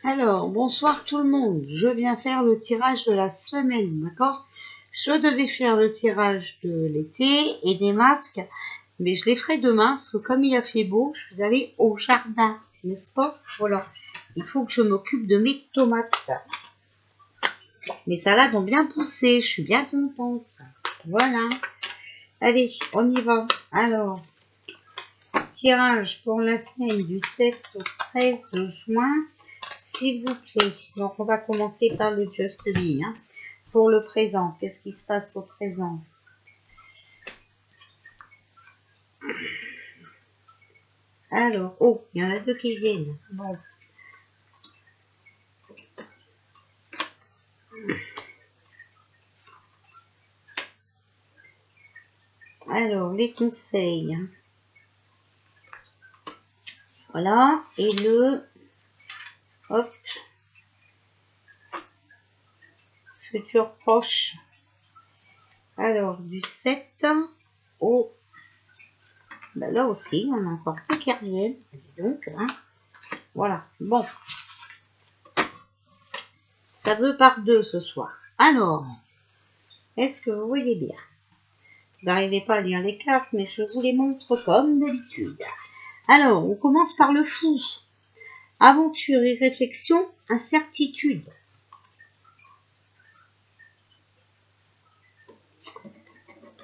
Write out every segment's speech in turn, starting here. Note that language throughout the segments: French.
Alors, bonsoir tout le monde. Je viens faire le tirage de la semaine, d'accord? Je devais faire le tirage de l'été et des masques, mais je les ferai demain parce que comme il a fait beau, je vais aller au jardin, n'est-ce pas? Voilà. Il faut que je m'occupe de mes tomates. Mes salades ont bien poussé, je suis bien contente. Voilà. Allez, on y va. Alors, tirage pour la semaine du 7 au 13 juin. S'il vous plaît. Donc, on va commencer par le Just Be. Hein. Pour le présent, qu'est-ce qui se passe au présent? Alors, oh, il y en a deux qui viennent. Bon. Alors, les conseils. Voilà. Et le... Hop. Futur proche. Alors, du 7 au... Ben là aussi, on a encore deux qui reviennent. Donc, hein. Voilà. Bon. Ça veut par deux ce soir. Alors, est-ce que vous voyez bien? Vous n'arrivez pas à lire les cartes, mais je vous les montre comme d'habitude. Alors, on commence par le fou. Aventure et réflexion, incertitude.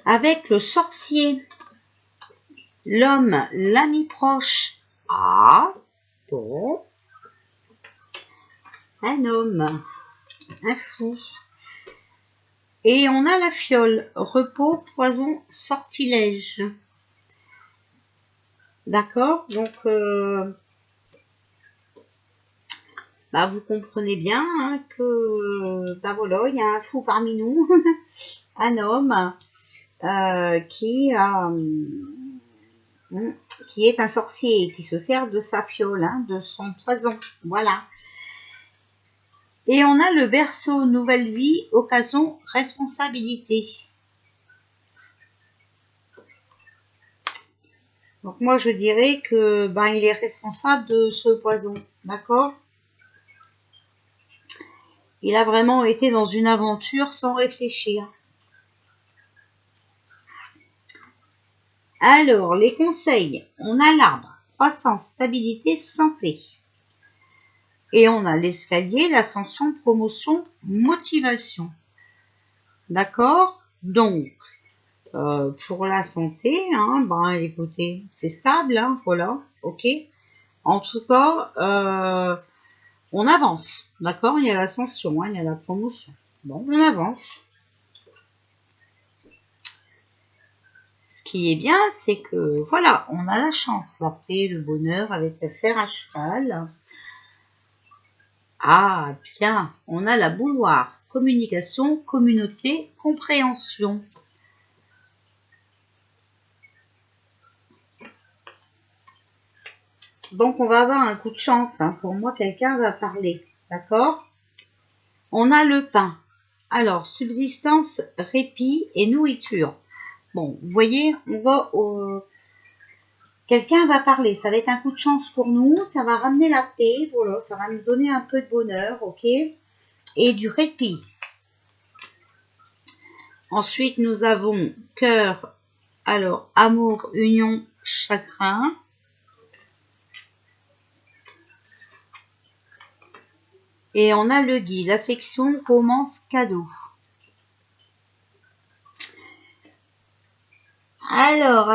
Avec le sorcier, l'homme, l'ami proche. Ah, bon. Un homme, un fou. Et on a la fiole, repos, poison, sortilège. D'accord? Donc, vous comprenez bien hein, que, voilà, il y a un fou parmi nous, un homme qui est un sorcier, qui se sert de sa fiole, hein, de son poison. Voilà. Et on a le berceau, nouvelle vie, occasion, responsabilité. Donc moi je dirais que il est responsable de ce poison, d'accord? Il a vraiment été dans une aventure sans réfléchir. Alors, les conseils, on a l'arbre, croissance, stabilité, santé. Et on a l'escalier, l'ascension, promotion, motivation. D'accord? Donc, pour la santé, hein, écoutez, c'est stable, hein, voilà, ok. En tout cas, on avance, d'accord? Il y a l'ascension, hein, il y a la promotion. Bon, on avance. Ce qui est bien, c'est que, voilà, on a la chance, la paix, le bonheur avec le fer à cheval. Ah, bien, on a la bouilloire, communication, communauté, compréhension. Donc, on va avoir un coup de chance. Hein. Pour moi, quelqu'un va parler. D'accord? On a le pain. Alors, subsistance, répit et nourriture. Bon, vous voyez, on va au... Quelqu'un va parler. Ça va être un coup de chance pour nous. Ça va ramener la paix. Voilà, ça va nous donner un peu de bonheur. Ok? Et du répit. Ensuite, nous avons cœur. Alors, amour, union, chagrin. Et on a le guide, affection, romance, cadeau. Alors.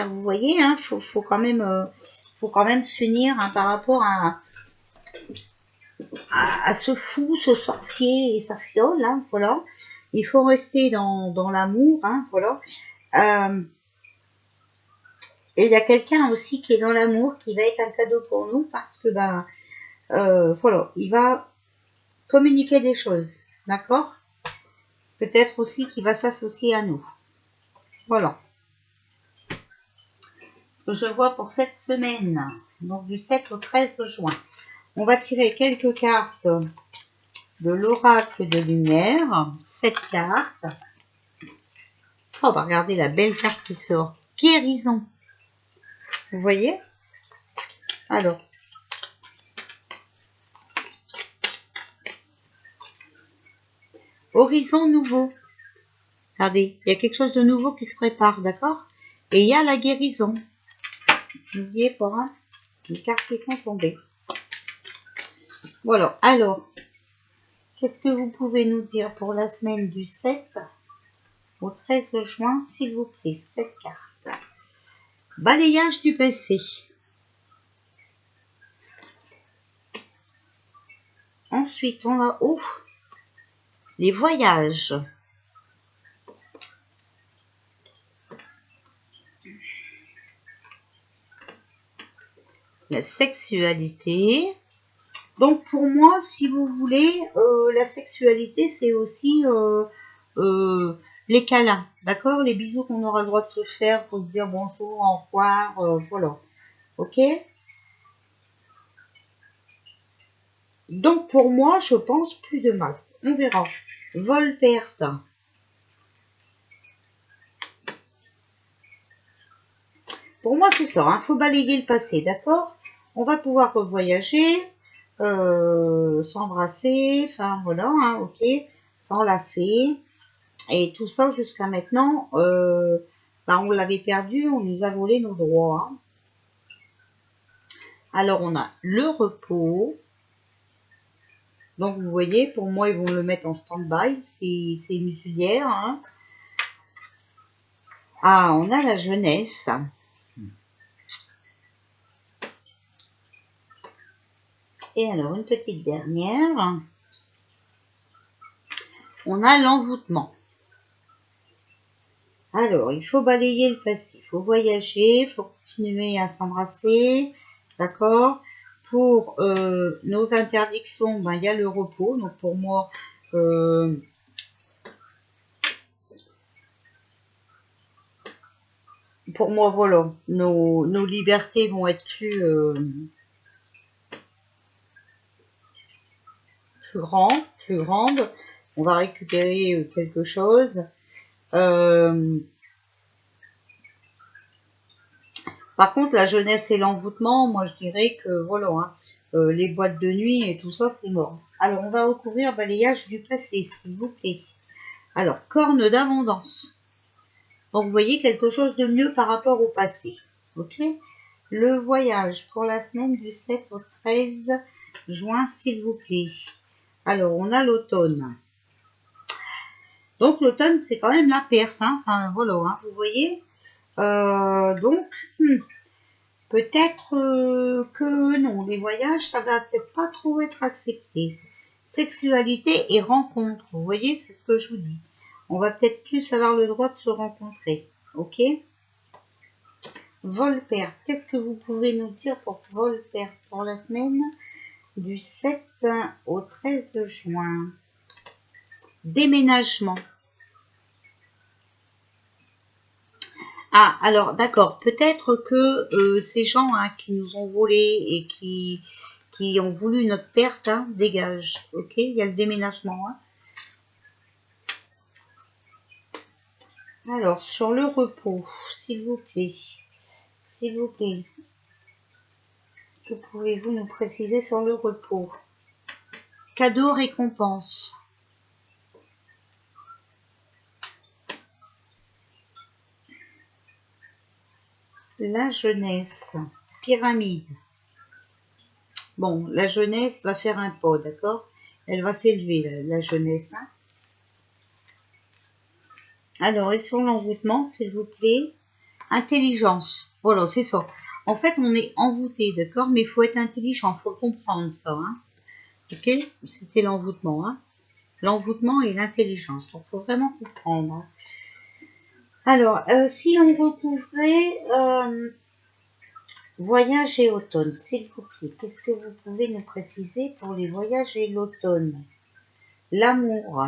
Vous voyez, hein, faut quand même s'unir hein, par rapport à ce fou, ce sorcier et sa fiole, hein, voilà. Il faut rester dans l'amour, hein, voilà. Et il y a quelqu'un aussi qui est dans l'amour, qui va être un cadeau pour nous parce que, voilà, il va communiquer des choses, d'accord? Peut-être aussi qu'il va s'associer à nous. Voilà. Je vois pour cette semaine, donc du 7 au 13 juin. On va tirer quelques cartes de l'oracle de lumière. 7 cartes. Oh, regardez la belle carte qui sort. Guérison. Vous voyez? Alors, horizon nouveau. Regardez, il y a quelque chose de nouveau qui se prépare, d'accord? Et il y a la guérison. N'oubliez pas, hein, les cartes qui sont tombées. Voilà, alors, qu'est-ce que vous pouvez nous dire pour la semaine du 7 au 13 juin, s'il vous plaît? 7 cartes. Balayage du passé. Ensuite, on a les voyages. La sexualité. Donc pour moi, si vous voulez, la sexualité, c'est aussi les câlins, d'accord? Les bisous qu'on aura le droit de se faire pour se dire bonjour, au revoir, voilà. Ok? Donc pour moi, je pense plus de masque. On verra. Vol perte. Pour moi, c'est ça. Faut balayer le passé, d'accord? On va pouvoir voyager, s'embrasser, enfin voilà, hein, ok, s'enlacer. Et tout ça jusqu'à maintenant, on l'avait perdu, on nous a volé nos droits. Hein. Alors on a le repos. Donc vous voyez, pour moi ils vont le mettre en stand-by, c'est une muselière. Hein. Ah, on a la jeunesse. Et alors une petite dernière. On a l'envoûtement. Alors, il faut balayer le passé, il faut voyager, il faut continuer à s'embrasser, d'accord? Pour nos interdictions, il y a le repos. Donc pour moi, voilà, nos libertés vont être plus grandes. On va récupérer quelque chose. Par contre, la jeunesse et l'envoûtement, moi je dirais que voilà, hein, les boîtes de nuit et tout ça, c'est mort. Alors, on va recouvrir balayage du passé, s'il vous plaît. Alors, corne d'abondance. Donc, vous voyez quelque chose de mieux par rapport au passé. Ok? Le voyage pour la semaine du 7 au 13 juin, s'il vous plaît. Alors, on a l'automne. Donc, l'automne, c'est quand même la perte. Hein. Enfin, voilà, hein, vous voyez. Donc, peut-être que non, les voyages, ça va peut-être pas trop être accepté. Sexualité et rencontre, vous voyez, c'est ce que je vous dis. On va peut-être plus avoir le droit de se rencontrer, ok? Vol-perte, qu'est-ce que vous pouvez nous dire pour vol-perte pour la semaine du 7 au 13 juin? Déménagement. Ah, alors d'accord, peut-être que ces gens hein, qui nous ont volé et qui ont voulu notre perte, hein, dégagent, ok? Il y a le déménagement. Hein. Alors, sur le repos, s'il vous plaît, que pouvez-vous nous préciser sur le repos? Cadeau, récompense. La jeunesse, pyramide. Bon, la jeunesse va faire un pas, d'accord? Elle va s'élever, la jeunesse. Hein. Alors, et sur l'envoûtement, s'il vous plaît? Intelligence. Voilà, c'est ça. En fait, on est envoûté, d'accord? Mais il faut être intelligent, il faut comprendre ça. Hein. Ok? C'était l'envoûtement. Hein. L'envoûtement et l'intelligence. Donc, il faut vraiment comprendre. Hein. Alors, si on recouvrait voyage et automne, s'il vous plaît, qu'est-ce que vous pouvez nous préciser pour les voyages et l'automne? L'amour.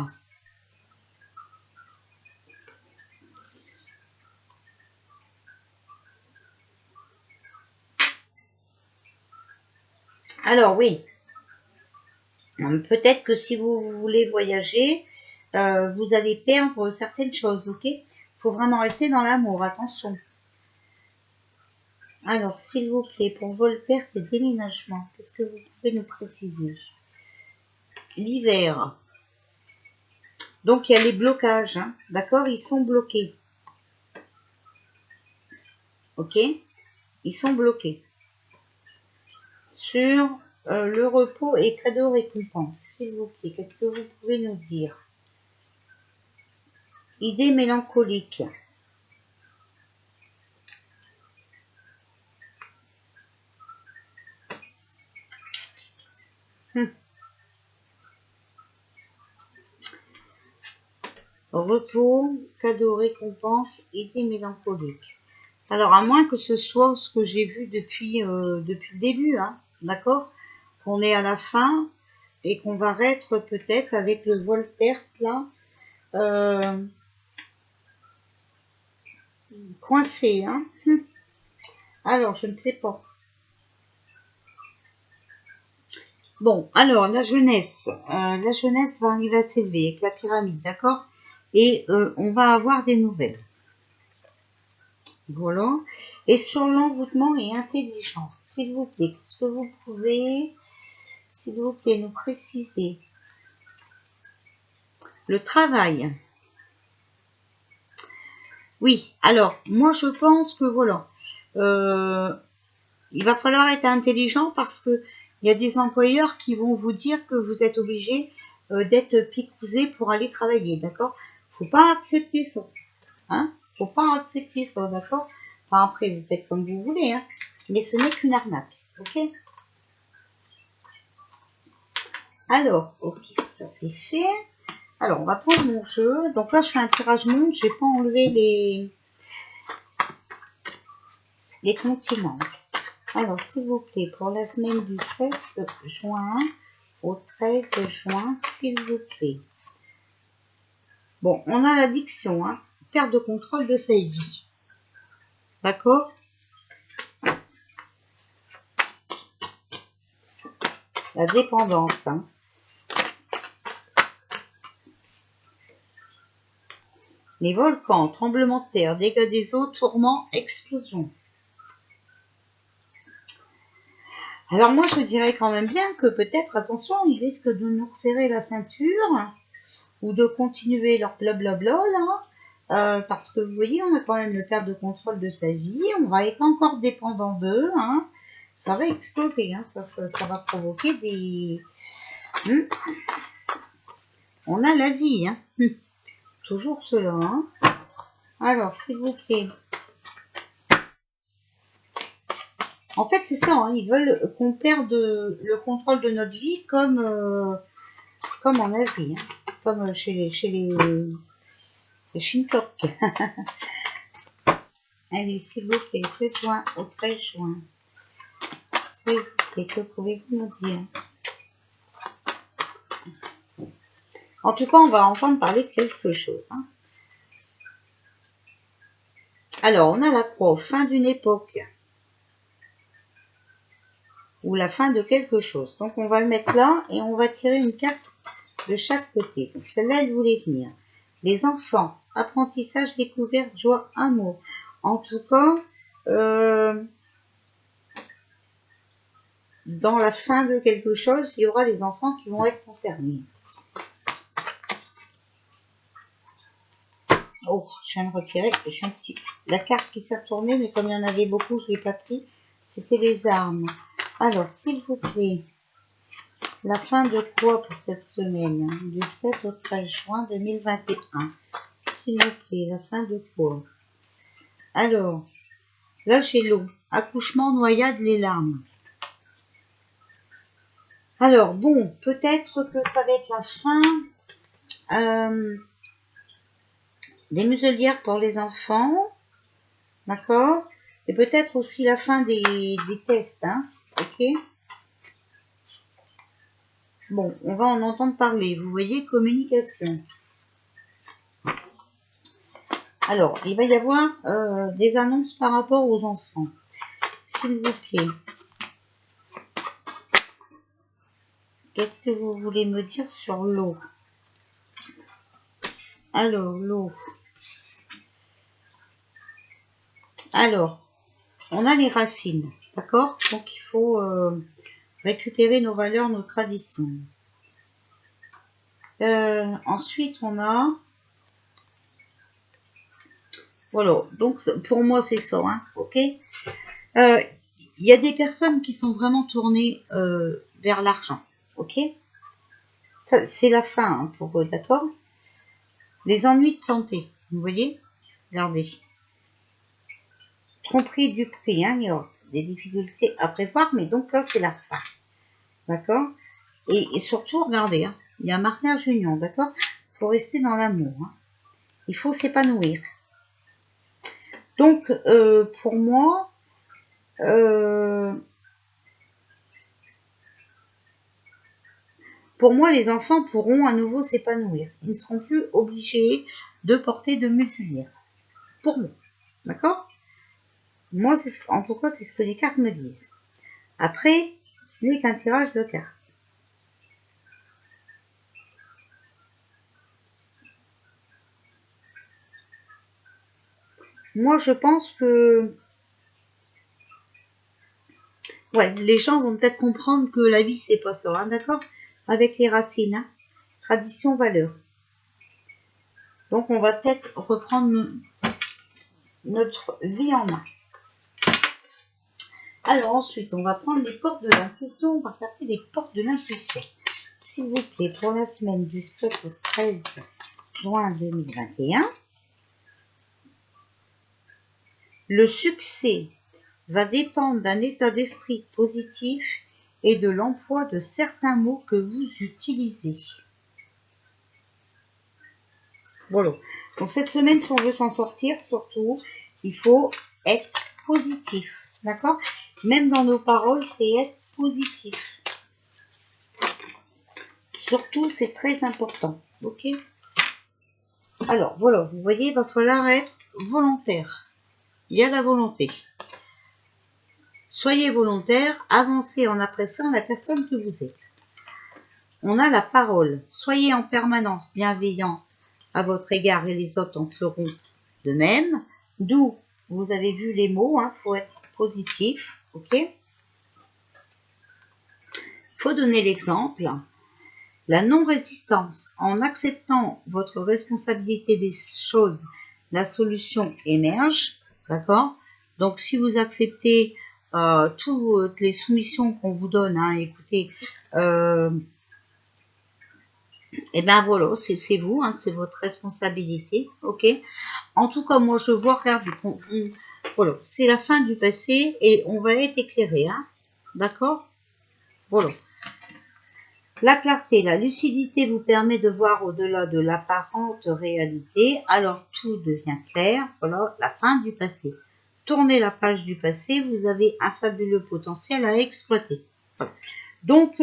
Alors, oui. Peut-être que si vous voulez voyager, vous allez perdre certaines choses, ok? Il faut vraiment rester dans l'amour, attention. Alors, s'il vous plaît, pour vol perte et déménagement, qu'est-ce que vous pouvez nous préciser? L'hiver. Donc, il y a les blocages, hein, d'accord? Ils sont bloqués. Ok? Ils sont bloqués. Sur le repos et cadeau récompense, s'il vous plaît, qu'est-ce que vous pouvez nous dire? Idée mélancolique. Repos, cadeau, récompense, idée mélancolique. Alors, à moins que ce soit ce que j'ai vu depuis le début, hein, d'accord? Qu'on est à la fin et qu'on va être peut-être avec le vol perte là, coincé, hein? Alors, je ne sais pas. Bon, alors la jeunesse va arriver à s'élever avec la pyramide, d'accord? Et on va avoir des nouvelles. Voilà. Et sur l'envoûtement et intelligence, s'il vous plaît, est-ce que vous pouvez, s'il vous plaît, nous préciser le travail? Oui, alors, moi je pense que voilà, il va falloir être intelligent parce que il y a des employeurs qui vont vous dire que vous êtes obligé d'être picousé pour aller travailler, d'accord? Faut pas accepter ça, hein? Faut pas accepter ça, d'accord? Enfin, après, vous faites comme vous voulez, hein? Mais ce n'est qu'une arnaque, ok? Alors, ok, ça c'est fait. Alors, on va prendre mon jeu. Donc là, je fais un tirage monde. J'ai pas enlevé les continents. Alors, s'il vous plaît, pour la semaine du 7 juin au 13 juin, s'il vous plaît. Bon, on a l'addiction, hein. Perte de contrôle de sa vie. D'accord? La dépendance, hein. Les volcans, tremblements de terre, dégâts des eaux, tourments, explosions. Alors moi, je dirais quand même bien que peut-être, attention, ils risquent de nous resserrer la ceinture ou de continuer leur blablabla, là, parce que vous voyez, on a quand même le perte de contrôle de sa vie, on va être encore dépendant d'eux, hein. Ça va exploser, hein. Ça va provoquer des... On a l'Asie, hein. Toujours cela, hein. Alors, s'il vous plaît. En fait, c'est ça, hein, ils veulent qu'on perde le contrôle de notre vie comme en Asie, hein, comme chez les Shintok. Allez, s'il vous plaît, 7 juin au 13 juin. S'il vous plaît, que pouvez-vous nous dire? En tout cas, on va entendre parler de quelque chose, hein. Alors, on a la croix, fin d'une époque. Ou la fin de quelque chose. Donc, on va le mettre là et on va tirer une carte de chaque côté. Celle-là, elle voulait venir. Les enfants, apprentissage, découverte, joie, amour. En tout cas, dans la fin de quelque chose, il y aura les enfants qui vont être concernés. Oh, je viens de retirer, j'ai un petit... La carte qui s'est retournée, mais comme il y en avait beaucoup, je ne l'ai pas pris. C'était les armes. Alors, s'il vous plaît, la fin de quoi pour cette semaine? Du 7 au 13 juin 2021. S'il vous plaît, la fin de quoi? Alors, là, j'ai l'eau. Accouchement, noyade, les larmes. Alors, bon, peut-être que ça va être la fin des muselières pour les enfants. D'accord? Et peut-être aussi la fin des tests, hein. Ok? Bon, on va en entendre parler. Vous voyez, communication. Alors, il va y avoir des annonces par rapport aux enfants. S'il vous plaît. Qu'est-ce que vous voulez me dire sur l'eau? Alors, l'eau. Alors, on a les racines, d'accord? Donc il faut récupérer nos valeurs, nos traditions. Ensuite, on a... Voilà, donc pour moi c'est ça, hein, ok? Il y a des personnes qui sont vraiment tournées vers l'argent, ok? C'est la fin hein, pour eux, d'accord? Les ennuis de santé, vous voyez? Regardez. Tromperie du prix, hein, il y a des difficultés à prévoir, mais donc là c'est la fin, d'accord? Et surtout, regardez, hein, il y a un mariage union, d'accord? Il faut rester dans l'amour, hein. Il faut s'épanouir. Donc, pour moi, les enfants pourront à nouveau s'épanouir. Ils ne seront plus obligés de porter de muselière. Pour moi, d'accord? Moi, en tout cas, c'est ce que les cartes me disent. Après, ce n'est qu'un tirage de cartes. Moi, je pense que ouais, les gens vont peut-être comprendre que la vie, c'est pas ça, hein, d'accord? Avec les racines, hein, tradition, valeur. Donc, on va peut-être reprendre notre vie en main. Alors, ensuite, on va prendre les portes de l'intuition. On va taper les portes de l'intuition. S'il vous plaît, pour la semaine du 7 au 13 juin 2021, le succès va dépendre d'un état d'esprit positif et de l'emploi de certains mots que vous utilisez. Voilà. Donc cette semaine, si on veut s'en sortir, surtout, il faut être positif. D'accord? Même dans nos paroles, c'est être positif. Surtout, c'est très important. Ok? Alors, voilà. Vous voyez, il va falloir être volontaire. Il y a la volonté. Soyez volontaire, avancez en appréciant la personne que vous êtes. On a la parole. Soyez en permanence bienveillant à votre égard et les autres en feront de même. D'où, vous avez vu les mots, hein, faut être positif, ok? Il faut donner l'exemple. La non-résistance, en acceptant votre responsabilité des choses, la solution émerge, d'accord? Donc, si vous acceptez toutes les soumissions qu'on vous donne, hein, écoutez, et ben voilà, c'est vous, hein, c'est votre responsabilité, ok? En tout cas, moi je vois, regardez, voilà, c'est la fin du passé et on va être éclairé, hein, d'accord? Voilà. La clarté, la lucidité vous permet de voir au-delà de l'apparente réalité, alors tout devient clair, voilà, la fin du passé. Tournez la page du passé, vous avez un fabuleux potentiel à exploiter. Voilà. Donc,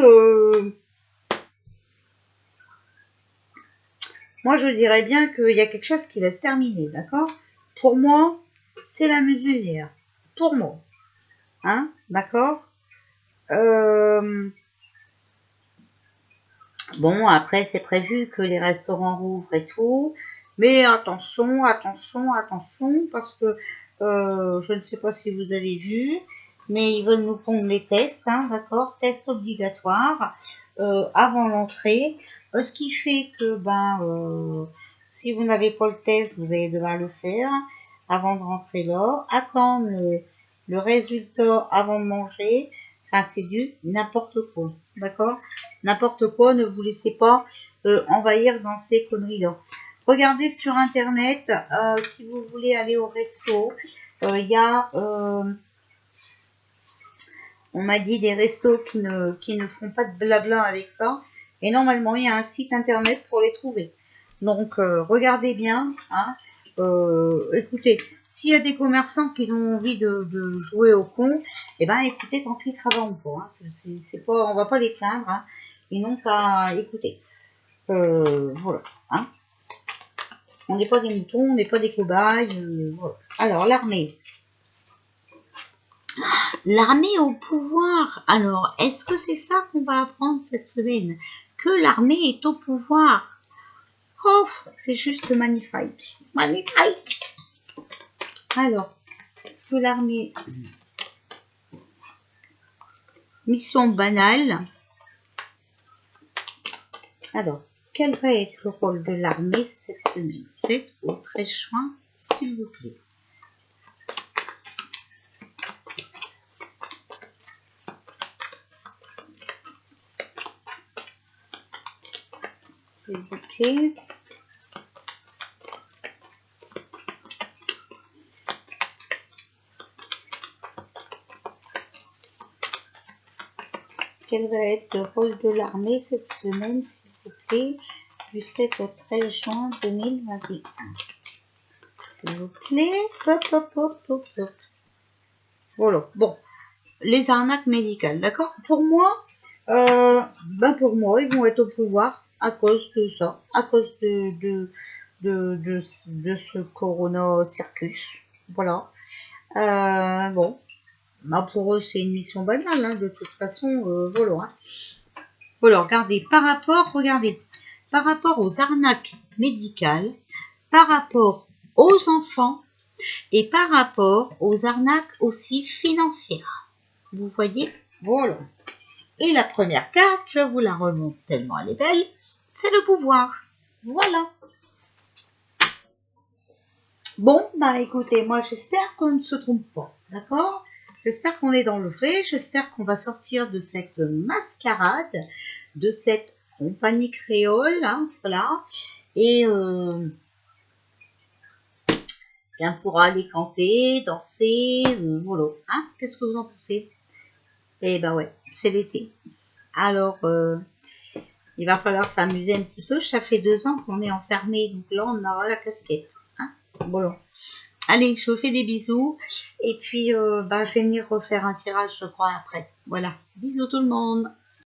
moi, je dirais bien qu'il y a quelque chose qui va se terminer, d'accord? Pour moi, c'est la muselière. Pour moi. Hein? D'accord? Bon, après, c'est prévu que les restaurants rouvrent et tout. Mais attention, attention, attention, parce que je ne sais pas si vous avez vu, mais ils veulent nous prendre les tests, hein, d'accord? Tests obligatoires avant l'entrée. Ce qui fait que, si vous n'avez pas le test, vous allez devoir le faire avant de rentrer là. Attendre le résultat avant de manger. Enfin, c'est du n'importe quoi, d'accord? N'importe quoi, ne vous laissez pas envahir dans ces conneries-là. Regardez sur Internet, si vous voulez aller au resto, il y a, on m'a dit, des restos qui ne font pas de blabla avec ça. Et normalement, il y a un site Internet pour les trouver. Donc, regardez bien. Hein, écoutez, s'il y a des commerçants qui ont envie de jouer au con, eh ben, écoutez, tant pis, ils travaillent pas. Hein. C'est pas, on va pas les plaindre. Hein. Ils n'ont qu'à écouter. Voilà. Hein. On n'est pas des moutons, on n'est pas des cobayes. Voilà. Alors, l'armée. L'armée au pouvoir. Alors, est-ce que c'est ça qu'on va apprendre cette semaine? Que l'armée est au pouvoir. Oh, c'est juste magnifique. Magnifique. Alors, de l'armée. Mission banale. Alors, quel va être le rôle de l'armée cette semaine? 7 au 13 juin, s'il vous plaît. S'il vous plaît. Quel va être le rôle de l'armée cette semaine, s'il vous plaît, du 7 au 13 juin 2021. S'il vous plaît. Hop, hop, hop, hop, hop. Voilà. Bon. Les arnaques médicales, d'accord? Pour moi, ils vont être au pouvoir à cause de ça, à cause de ce corona circus. Voilà. Bon. Bah pour eux, c'est une mission banale, hein, de toute façon, voilà. Hein. Voilà, regardez, par rapport aux arnaques médicales, par rapport aux enfants et par rapport aux arnaques aussi financières. Vous voyez? Voilà. Et la première carte, je vous la remonte tellement elle est belle, c'est le pouvoir. Voilà. Bon, bah écoutez, moi j'espère qu'on ne se trompe pas, d'accord? J'espère qu'on est dans le vrai, j'espère qu'on va sortir de cette mascarade, de cette compagnie créole, hein, voilà, et qu'on pourra aller canter, danser, voilà, hein, qu'est-ce que vous en pensez? Eh ben ouais, c'est l'été. Alors, il va falloir s'amuser un petit peu, ça fait 2 ans qu'on est enfermés, donc là on aura la casquette, hein, voilà. Allez, je vous fais des bisous. Et puis, je vais venir refaire un tirage, je crois, après. Voilà. Bisous tout le monde.